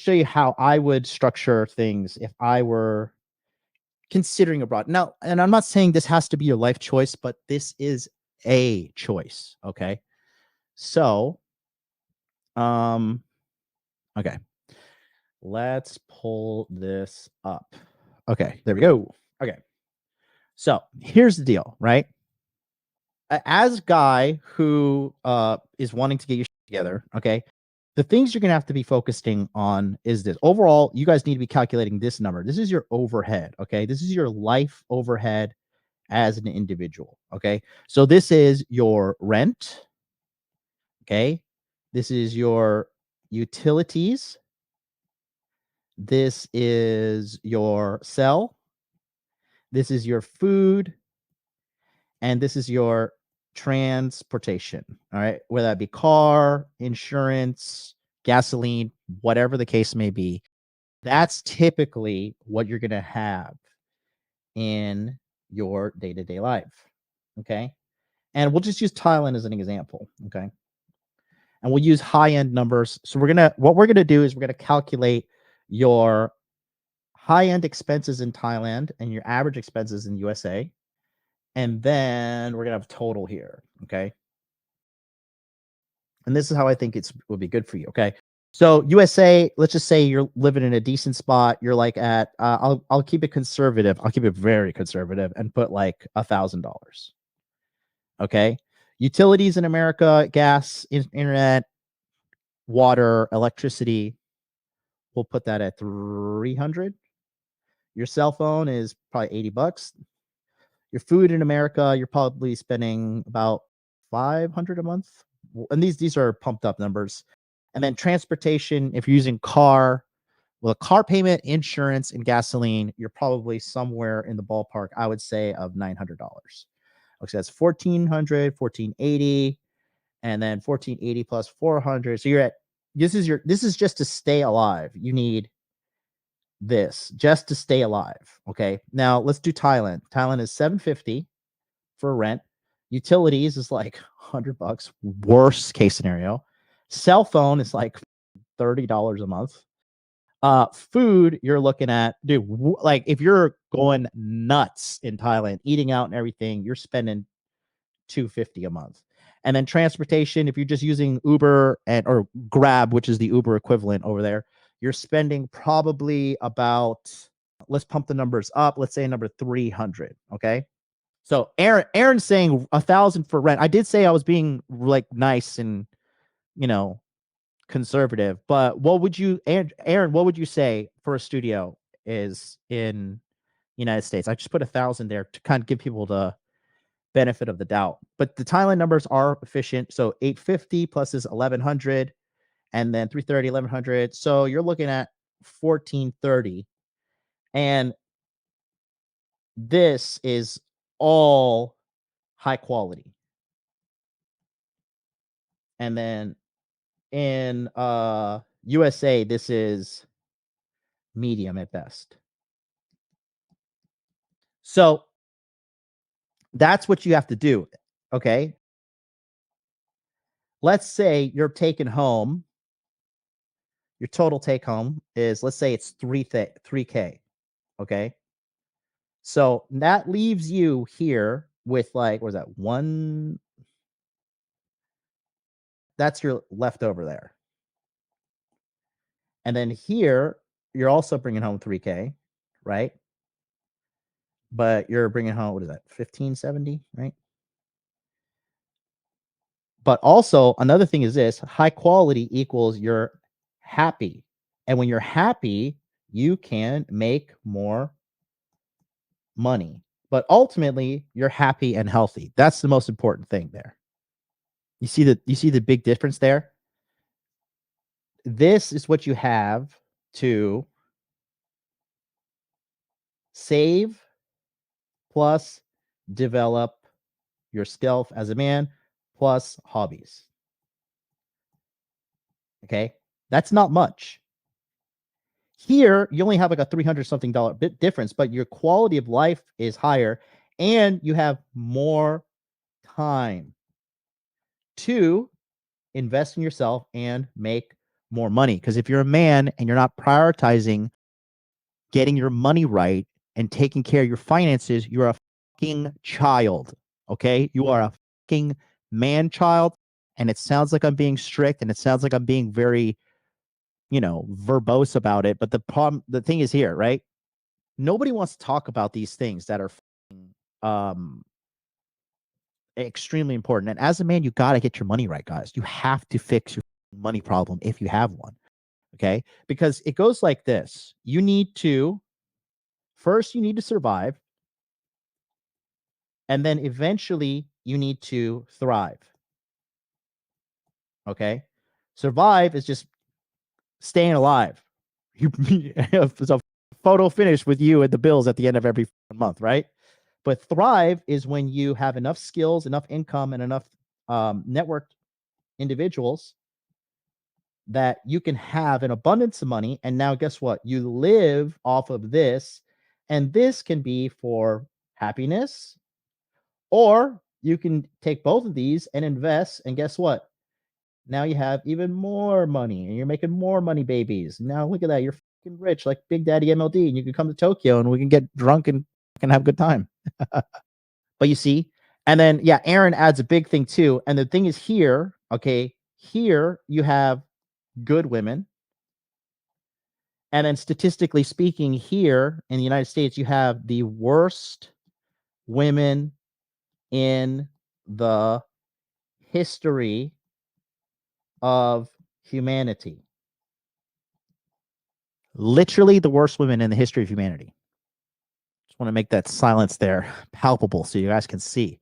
show you how I would structure things if I were considering abroad. Now, and I'm not saying this has to be your life choice, but this is a choice. Okay. So, um, okay, let's pull this up. Okay, there we go. Okay. So here's the deal, right? As a guy who is wanting to get your shit together, okay, the things you're gonna have to be focusing on is this. Overall, you guys need to be calculating this number. This is your overhead, okay? This is your life overhead as an individual, okay? So this is your rent, okay? This is your utilities. This is your cell. This is your food, and this is your transportation. All right, whether that be car, insurance, gasoline, whatever the case may be, that's typically what you're going to have in your day-to-day life. Okay, and we'll just use Thailand as an example. Okay, and we'll use high-end numbers. So what we're gonna do is we're gonna calculate your high-end expenses in Thailand and your average expenses in USA. And then we're gonna have total here, okay? And this is how I think it would be good for you, okay? So USA, let's just say you're living in a decent spot. You're like at I'll keep it conservative. I'll keep it very conservative and put like $1,000. Okay. Utilities in America, gas, internet, water, electricity. We'll put that at 300. Your cell phone is probably $80. Your food in America, you're probably spending about 500 a month. And these are pumped up numbers. And then transportation, if you're using car, well, car payment, insurance, and gasoline, you're probably somewhere in the ballpark, I would say, of $900. Okay, so that's 1,400, 1,480, and then 1,480 plus 400. So you're at this is just to stay alive. You need this just to stay alive. Okay. Now let's do Thailand. Thailand is 750 for rent. Utilities is like $100. Worst case scenario. Cell phone is like $30 a month. Food, you're looking at, dude, like if you're going nuts in Thailand, eating out and everything, you're spending $250 a month. And then transportation, if you're just using Uber or Grab, which is the Uber equivalent over there, you're spending probably about, let's pump the numbers up. Let's say number 300. Okay. So Aaron's saying 1,000 for rent. I did say I was being like nice and, conservative, but what would you, Aaron, what would you say for a studio is in United States? I just put 1,000 there to kind of give people the benefit of the doubt, but the Thailand numbers are efficient. So 850 plus is 1,100, and then 330, 1,100. So you're looking at 1,430, and this is all high quality. And then in USA, this is medium at best. So that's what you have to do. Okay. Let's say you're taking home, your total take home is, let's say it's 3K. Okay. So that leaves you here with like, what is that? That's your leftover there. And then here, you're also bringing home 3K, right? But you're bringing home, what is that? 1,570, right? But also another thing is this: high quality equals you're happy. And when you're happy, you can make more money. But ultimately, you're happy and healthy. That's the most important thing there. You see the big difference there? This is what you have to save plus develop yourself as a man plus hobbies. Okay? That's not much. Here, you only have like a 300 something dollar bit difference, but your quality of life is higher and you have more time to invest in yourself and make more money. Because if you're a man and you're not prioritizing getting your money right and taking care of your finances, you're a fucking child. Okay. You are a fucking man child. And it sounds like I'm being strict and it sounds like I'm being very, verbose about it. But the thing is here, right? Nobody wants to talk about these things that are um, extremely important. And as a man, you got to get your money right, guys. You have to fix your money problem if you have one. Okay. Because it goes like this. You need to survive. And then eventually you need to thrive. Okay. Survive is just staying alive. It's a photo finish with you and the bills at the end of every month, right? But thrive is when you have enough skills, enough income, and enough networked individuals that you can have an abundance of money. And now, guess what? You live off of this. And this can be for happiness, or you can take both of these and invest. And guess what? Now you have even more money and you're making more money, babies. Now look at that. You're fucking rich like Big Daddy MLD, and you can come to Tokyo and we can get drunk and can have a good time. But you see, and then yeah, Aaron adds a big thing too. And the thing is here, okay, here you have good women. And then statistically speaking, here in the United States, you have the worst women in the history of humanity. Literally the worst women in the history of humanity. Just want to make that silence there palpable so you guys can see.